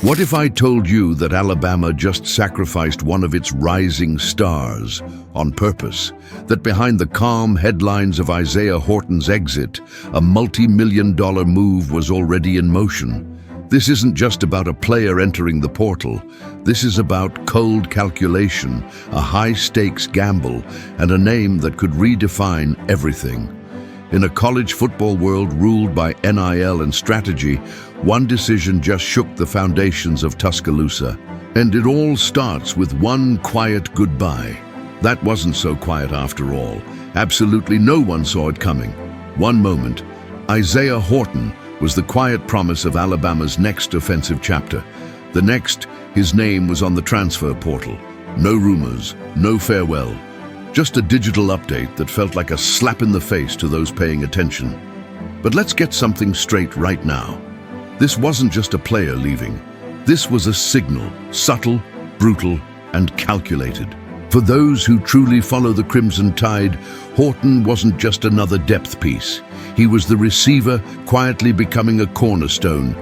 What if I told you that Alabama just sacrificed one of its rising stars on purpose? That behind the calm headlines of Isaiah Horton's exit, a multi-million-dollar move was already in motion? This isn't just about a player entering the portal. This is about cold calculation, a high-stakes gamble, and a name that could redefine everything. In a college football world ruled by NIL and strategy, one decision just shook the foundations of Tuscaloosa. And it all starts with one quiet goodbye. That wasn't so quiet after all. Absolutely no one saw it coming. One moment, Isaiah Horton was the quiet promise of Alabama's next offensive chapter. The next, his name was on the transfer portal. No rumors, no farewell. Just a digital update that felt like a slap in the face to those paying attention. But let's get something straight right now. This wasn't just a player leaving. This was a signal, subtle, brutal, and calculated. For those who truly follow the Crimson Tide, Horton wasn't just another depth piece. He was the receiver quietly becoming a cornerstone.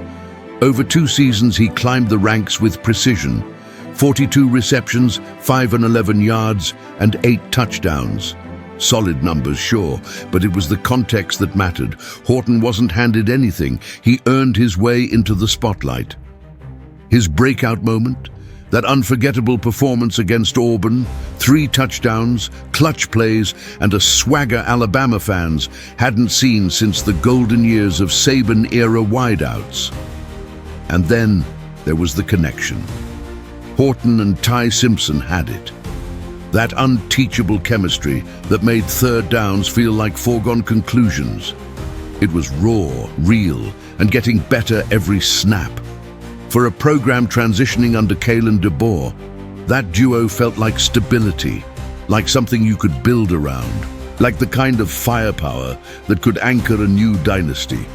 Over 2 seasons, he climbed the ranks with precision. 42 receptions, 511 yards, and 8 touchdowns. Solid numbers, sure, but it was the context that mattered. Horton wasn't handed anything. He earned his way into the spotlight. His breakout moment, that unforgettable performance against Auburn, 3 touchdowns, clutch plays, and a swagger Alabama fans hadn't seen since the golden years of Saban-era wideouts. And then there was the connection. Horton and Simpson had it. That unteachable chemistry that made third downs feel like foregone conclusions. It was raw, real, and getting better every snap. For a program transitioning under Kalen DeBoer, that duo felt like stability, like something you could build around, like the kind of firepower that could anchor a new dynasty.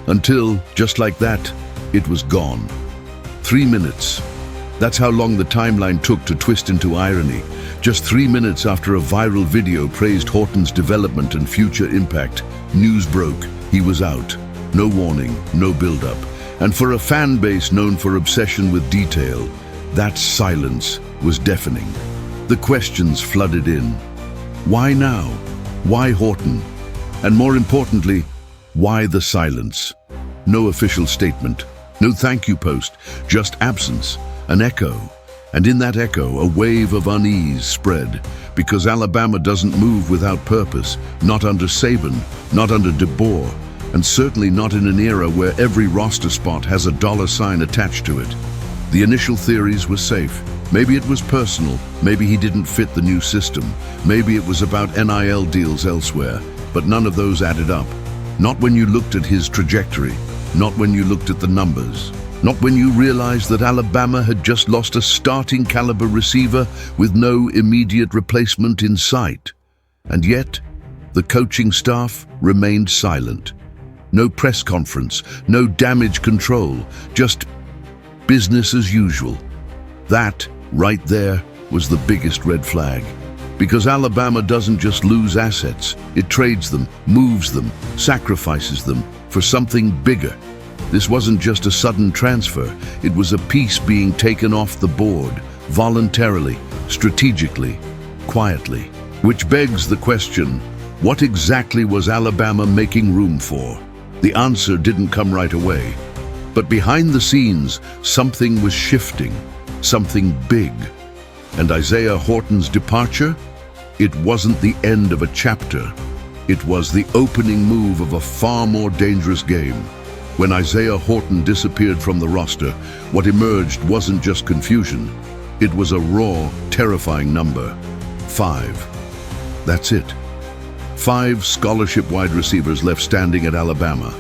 Until, just like that, it was gone. 3 minutes. That's how long the timeline took to twist into irony. Just 3 minutes after a viral video praised Horton's development and future impact, news broke. He was out. No warning, no build-up. And for a fan base known for obsession with detail, that silence was deafening. The questions flooded in. Why now? Why Horton? And more importantly, why the silence? No official statement, no thank you post, just absence, an echo. And in that echo, a wave of unease spread, because Alabama doesn't move without purpose, not under Saban, not under DeBoer, and certainly not in an era where every roster spot has a $sign attached to it. The initial theories were safe. Maybe it was personal, maybe he didn't fit the new system, maybe it was about NIL deals elsewhere, but none of those added up. Not when you looked at his trajectory, not when you looked at the numbers. Not when you realized that Alabama had just lost a starting caliber receiver with no immediate replacement in sight. And yet, the coaching staff remained silent. No press conference, no damage control, just business as usual. That, right there, was the biggest red flag. Because Alabama doesn't just lose assets, it trades them, moves them, sacrifices them for something bigger. This wasn't just a sudden transfer, it was a piece being taken off the board, voluntarily, strategically, quietly. Which begs the question, what exactly was Alabama making room for? The answer didn't come right away. But behind the scenes, something was shifting, something big. And Isaiah Horton's departure? It wasn't the end of a chapter. It was the opening move of a far more dangerous game. When Isaiah Horton disappeared from the roster, what emerged wasn't just confusion. It was a raw, terrifying number. 5. That's it. 5 scholarship wide receivers left standing at Alabama.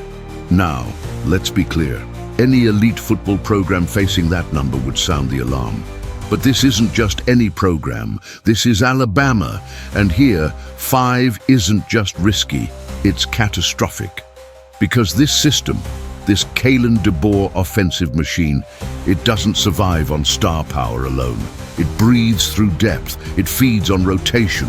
Now, let's be clear. Any elite football program facing that number would sound the alarm. But this isn't just any program. This is Alabama. And here, 5 isn't just risky, it's catastrophic. Because this system, this Kalen DeBoer offensive machine, it doesn't survive on star power alone. It breathes through depth. It feeds on rotation.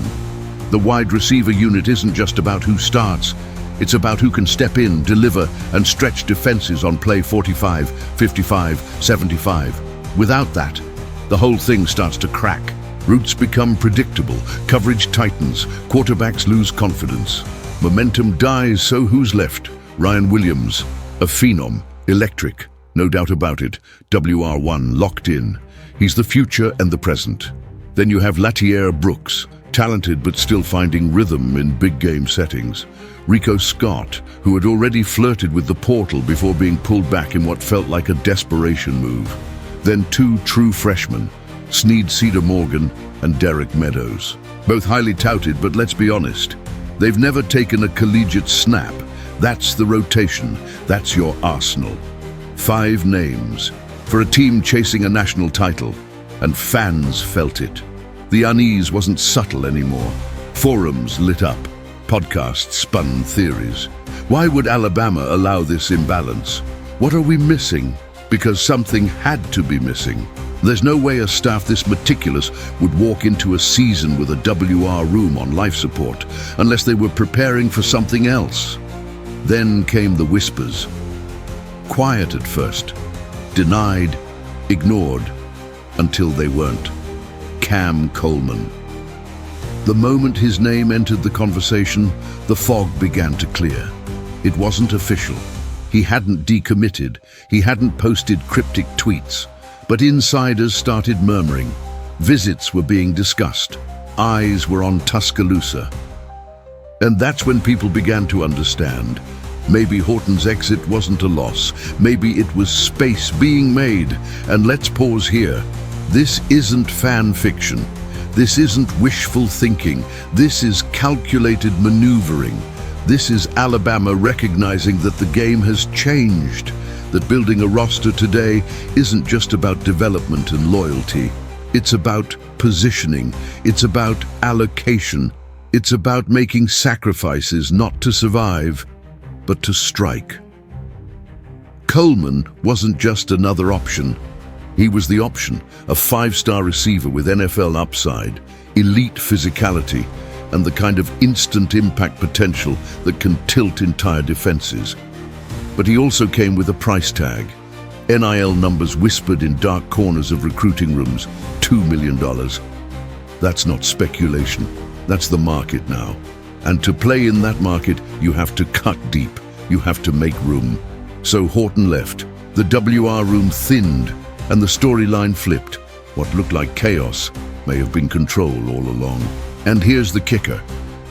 The wide receiver unit isn't just about who starts. It's about who can step in, deliver, and stretch defenses on play 45, 55, 75. Without that, the whole thing starts to crack. Routes become predictable, coverage tightens, quarterbacks lose confidence. Momentum dies, so who's left? Ryan Williams, a phenom, electric, no doubt about it. WR1 locked in. He's the future and the present. Then you have Latier Brooks, talented but still finding rhythm in big game settings. Rico Scott, who had already flirted with the portal before being pulled back in what felt like a desperation move. Then two true freshmen, Sneed Cedar Morgan and Derek Meadows. Both highly touted, but let's be honest, they've never taken a collegiate snap. That's the rotation, that's your arsenal. 5 names for a team chasing a national title, and fans felt it. The unease wasn't subtle anymore. Forums lit up, podcasts spun theories. Why would Alabama allow this imbalance? What are we missing? Because something had to be missing. There's no way a staff this meticulous would walk into a season with a WR room on life support unless they were preparing for something else. Then came the whispers. Quiet at first, denied, ignored, until they weren't. Cam Coleman. The moment his name entered the conversation, the fog began to clear. It wasn't official. He hadn't decommitted. He hadn't posted cryptic tweets. But insiders started murmuring. Visits were being discussed. Eyes were on Tuscaloosa. And that's when people began to understand. Maybe Horton's exit wasn't a loss. Maybe it was space being made. And let's pause here. This isn't fan fiction. This isn't wishful thinking. This is calculated maneuvering. This is Alabama recognizing that the game has changed, that building a roster today isn't just about development and loyalty. It's about positioning. It's about allocation. It's about making sacrifices not to survive, but to strike. Coleman wasn't just another option. He was the option, a 5-star receiver with NFL upside, elite physicality, and the kind of instant impact potential that can tilt entire defenses. But he also came with a price tag. NIL numbers whispered in dark corners of recruiting rooms, $2 million. That's not speculation. That's the market now. And to play in that market, you have to cut deep. You have to make room. So Horton left. The WR room thinned, and the storyline flipped. What looked like chaos may have been control all along. And here's the kicker.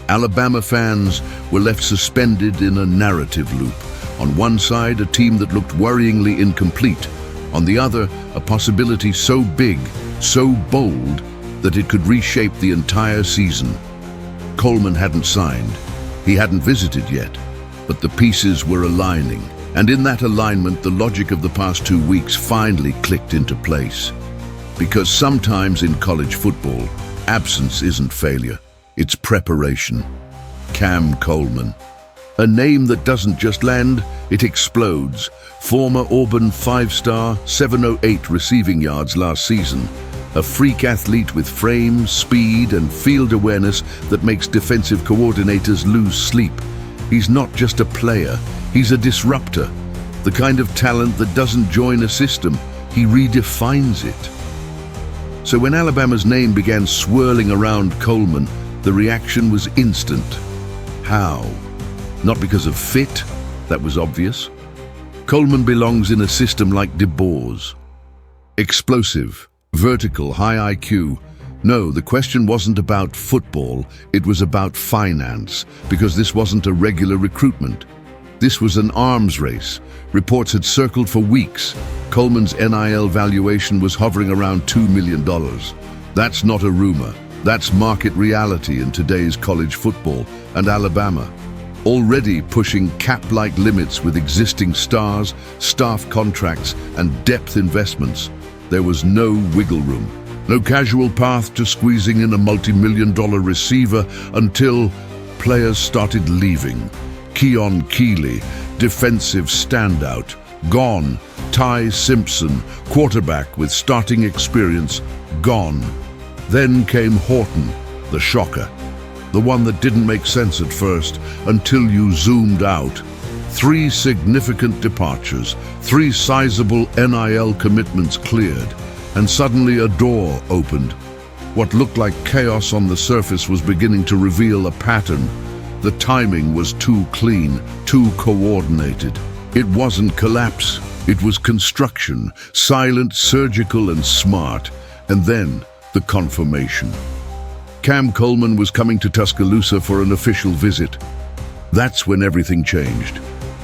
Alabama fans were left suspended in a narrative loop. On one side, a team that looked worryingly incomplete. On the other, a possibility so big, so bold, that it could reshape the entire season. Coleman hadn't signed. He hadn't visited yet. But the pieces were aligning. And in that alignment, the logic of the past 2 weeks finally clicked into place. Because sometimes in college football, absence isn't failure, it's preparation. Cam Coleman. A name that doesn't just land, it explodes. Former Auburn 5-star, 708 receiving yards last season. A freak athlete with frame, speed, and field awareness that makes defensive coordinators lose sleep. He's not just a player, he's a disruptor. The kind of talent that doesn't join a system, he redefines it. So when Alabama's name began swirling around Coleman, the reaction was instant. How? Not because of fit, that was obvious. Coleman belongs in a system like DeBoer's. Explosive, vertical, high IQ. No, the question wasn't about football, it was about finance, because this wasn't a regular recruitment. This was an arms race. Reports had circled for weeks. Coleman's NIL valuation was hovering around $2 million. That's not a rumor. That's market reality in today's college football, and Alabama, already pushing cap-like limits with existing stars, staff contracts, and depth investments. There was no wiggle room, no casual path to squeezing in a multi-million-dollar receiver until players started leaving. Keon Keeley, defensive standout, gone. Ty Simpson, quarterback with starting experience, gone. Then came Horton, the shocker. The the one that didn't make sense at first until you zoomed out. 3 significant departures, 3 sizable NIL commitments cleared, and suddenly a door opened. What looked like chaos on the surface was beginning to reveal a pattern. The timing was too clean, too coordinated. It wasn't collapse, it was construction, silent, surgical, and smart. And then, the confirmation. Cam Coleman was coming to Tuscaloosa for an official visit. That's when everything changed.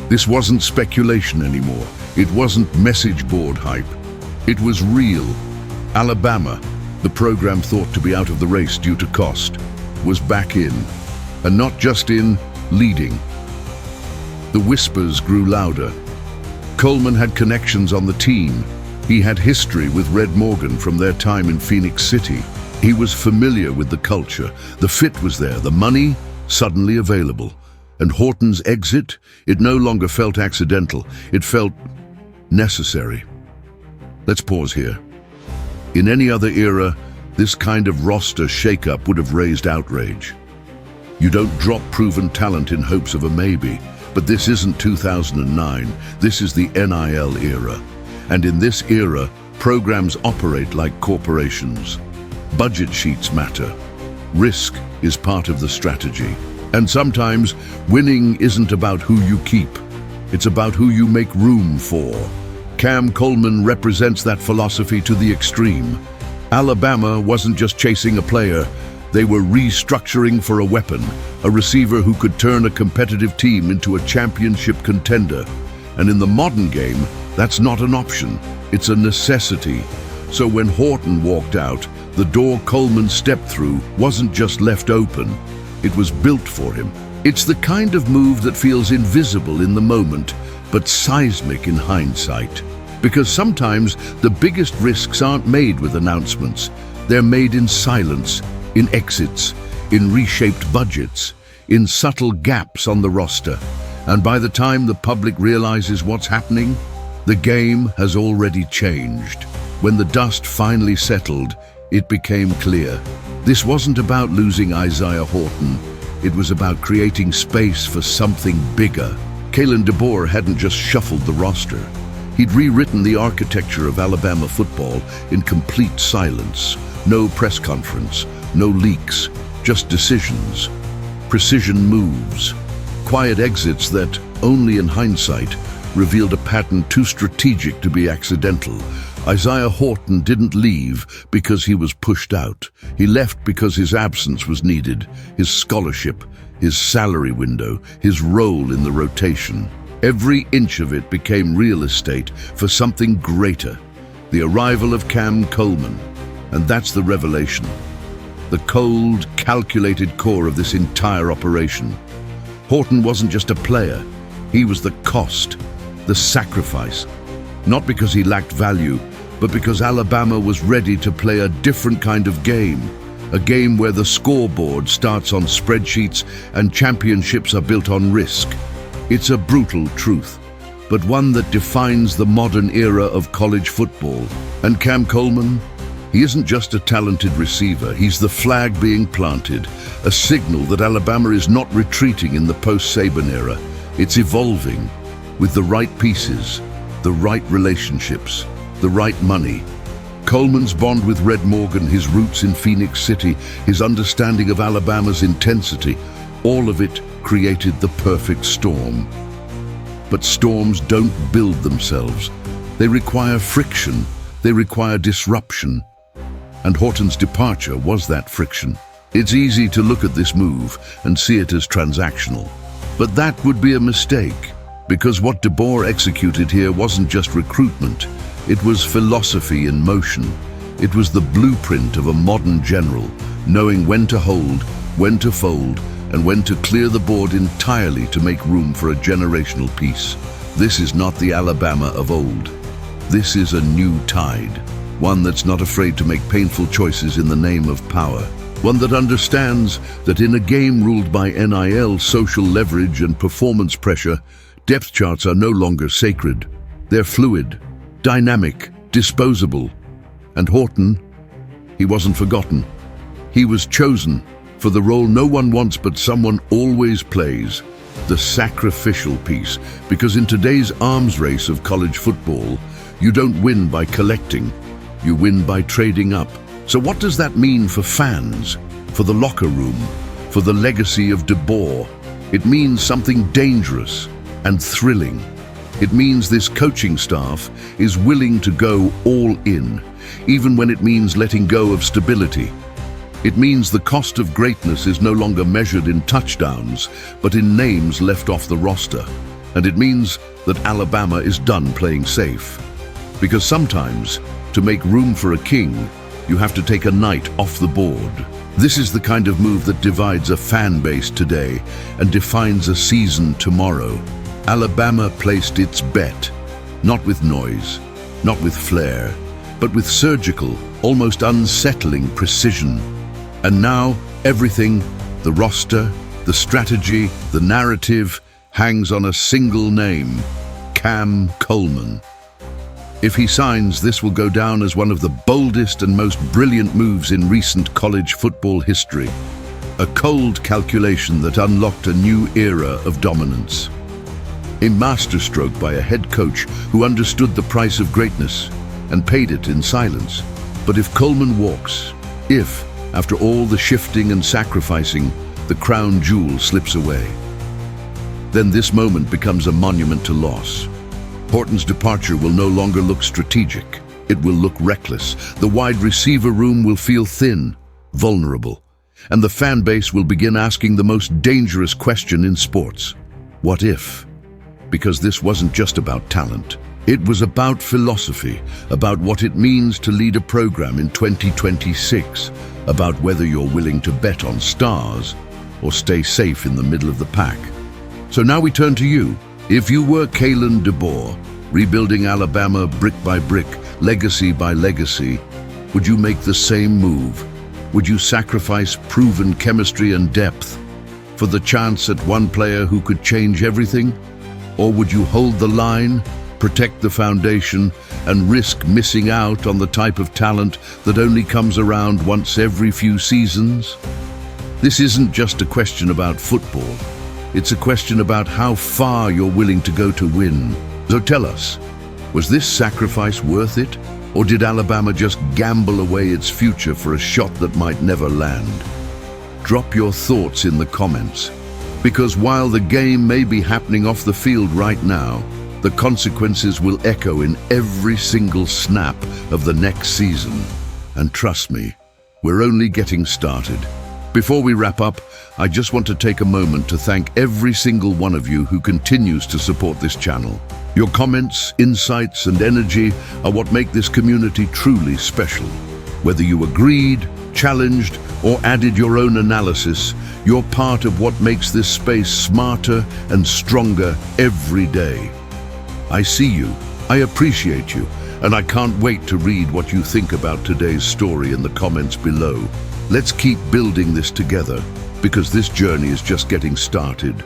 This wasn't speculation anymore. It wasn't message board hype. It was real. Alabama, the program thought to be out of the race due to cost, was back in. And not just in, leading. The whispers grew louder. Coleman had connections on the team. He had history with Red Morgan from their time in Phoenix City. He was familiar with the culture. The fit was there, the money suddenly available. And Horton's exit, it no longer felt accidental. It felt necessary. Let's pause here. In any other era, this kind of roster shakeup would have raised outrage. You don't drop proven talent in hopes of a maybe. But this isn't 2009. This is the NIL era. And in this era, programs operate like corporations. Budget sheets matter. Risk is part of the strategy. And sometimes, winning isn't about who you keep. It's about who you make room for. Cam Coleman represents that philosophy to the extreme. Alabama wasn't just chasing a player. They were restructuring for a weapon, a receiver who could turn a competitive team into a championship contender. And in the modern game, that's not an option. It's a necessity. So when Horton walked out, the door Coleman stepped through wasn't just left open. It was built for him. It's the kind of move that feels invisible in the moment, but seismic in hindsight. Because sometimes the biggest risks aren't made with announcements. They're made in silence, in exits, in reshaped budgets, in subtle gaps on the roster. And by the time the public realizes what's happening, the game has already changed. When the dust finally settled, it became clear. This wasn't about losing Isaiah Horton. It was about creating space for something bigger. Kalen DeBoer hadn't just shuffled the roster. He'd rewritten the architecture of Alabama football in complete silence. No press conference, no leaks, just decisions. Precision moves. Quiet exits that, only in hindsight, revealed a pattern too strategic to be accidental. Isaiah Horton didn't leave because he was pushed out. He left because his absence was needed, his scholarship, his salary window, his role in the rotation. Every inch of it became real estate for something greater, the arrival of Cam Coleman. And that's the revelation. The cold, calculated core of this entire operation. Horton wasn't just a player. He was the cost, the sacrifice. Not because he lacked value, but because Alabama was ready to play a different kind of game. A game where the scoreboard starts on spreadsheets and championships are built on risk. It's a brutal truth, but one that defines the modern era of college football. And Cam Coleman? He isn't just a talented receiver, he's the flag being planted, a signal that Alabama is not retreating in the post-Saban era. It's evolving, with the right pieces, the right relationships, the right money. Coleman's bond with Red Morgan, his roots in Phoenix City, his understanding of Alabama's intensity, all of it created the perfect storm. But storms don't build themselves. They require friction, they require disruption. And Horton's departure was that friction. It's easy to look at this move and see it as transactional. But that would be a mistake, because what DeBoer executed here wasn't just recruitment. It was philosophy in motion. It was the blueprint of a modern general, knowing when to hold, when to fold, and when to clear the board entirely to make room for a generational piece. This is not the Alabama of old. This is a new tide. One that's not afraid to make painful choices in the name of power. One that understands that in a game ruled by NIL, social leverage, and performance pressure, depth charts are no longer sacred. They're fluid, dynamic, disposable. And Horton, he wasn't forgotten. He was chosen for the role no one wants but someone always plays, the sacrificial piece. Because in today's arms race of college football, you don't win by collecting, you win by trading up. So what does that mean for fans, for the locker room, for the legacy of DeBoer? It means something dangerous and thrilling. It means this coaching staff is willing to go all in, even when it means letting go of stability. It means the cost of greatness is no longer measured in touchdowns, but in names left off the roster. And it means that Alabama is done playing safe. Because sometimes, to make room for a king, you have to take a knight off the board. This is the kind of move that divides a fan base today and defines a season tomorrow. Alabama placed its bet, not with noise, not with flair, but with surgical, almost unsettling precision. And now, everything, the roster, the strategy, the narrative, hangs on a single name, Cam Coleman. If he signs, this will go down as one of the boldest and most brilliant moves in recent college football history. A cold calculation that unlocked a new era of dominance. A masterstroke by a head coach who understood the price of greatness and paid it in silence. But if Coleman walks, if, after all the shifting and sacrificing, the crown jewel slips away, then this moment becomes a monument to loss. Horton's departure will no longer look strategic. It will look reckless. The wide receiver room will feel thin, vulnerable, and the fan base will begin asking the most dangerous question in sports. What if? Because this wasn't just about talent. It was about philosophy, about what it means to lead a program in 2026, about whether you're willing to bet on stars or stay safe in the middle of the pack. So now we turn to you. If you were Kalen DeBoer, rebuilding Alabama brick by brick, legacy by legacy, would you make the same move? Would you sacrifice proven chemistry and depth for the chance at one player who could change everything? Or would you hold the line, protect the foundation, and risk missing out on the type of talent that only comes around once every few seasons? This isn't just a question about football. It's a question about how far you're willing to go to win. So tell us, was this sacrifice worth it? Or did Alabama just gamble away its future for a shot that might never land? Drop your thoughts in the comments. Because while the game may be happening off the field right now, the consequences will echo in every single snap of the next season. And trust me, we're only getting started. Before we wrap up, I just want to take a moment to thank every single one of you who continues to support this channel. Your comments, insights, and energy are what make this community truly special. Whether you agreed, challenged, or added your own analysis, you're part of what makes this space smarter and stronger every day. I see you, I appreciate you, and I can't wait to read what you think about today's story in the comments below. Let's keep building this together, because this journey is just getting started.